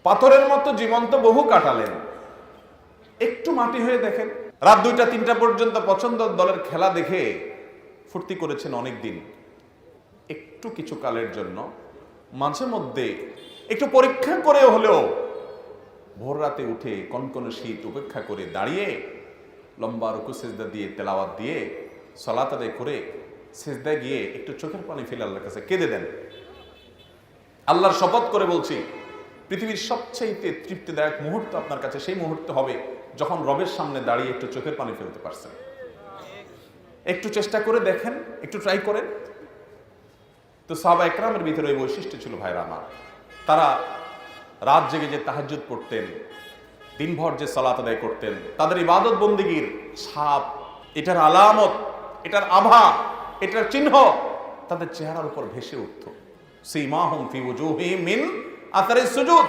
পাথরের মতো জীবন্ত বহু কাটালেন, একটু মাটি হয়ে দেখেন। রাত 2টা-3টা পর্যন্ত পছন্দের দলের খেলা দেখে ফুর্তি করেছেন অনেক দিন, একটু কিছু কালের জন্য মাঝে মধ্যে একটু পরীক্ষা করে হলেও ভোর রাতে উঠে কনকনে শীত উপেক্ষা করে দাঁড়িয়ে লম্বা রুকু সিজদা দিয়ে তেলাওয়াত দিয়ে সালাত আদায় করে সিজদায় গিয়ে একটু চোখের পানি ফেলে আল্লাহর কাছে কেঁদে দেন। আল্লাহর শপথ করে বলছি, পৃথিবীর সবচেয়ে তৃপ্তিদায়ক মুহূর্ত আপনার কাছে সেই মুহূর্ত হবে যখন রবের সামনে দাঁড়িয়ে একটু চোখের পানি ফেলতে পারছেন। একটু চেষ্টা করে দেখেন, একটু ট্রাই করেন। তো সাহাবা একরামের ভিতরে ওই বৈশিষ্ট্য ছিল ভাইরা আমার, তারা রাত জেগে যে তাহাজ্জুদ পড়তেন, দিনভর যে সালাত আদায় করতেন, তাদের ইবাদত বন্দেগীর ছাপ, এটার আলামত, এটার আভা, এটার চিহ্ন তাদের চেহারার উপর ভেসে উঠত। সীমাহুম ফি উজুহিহিম মিন আসারিস সুজুদ।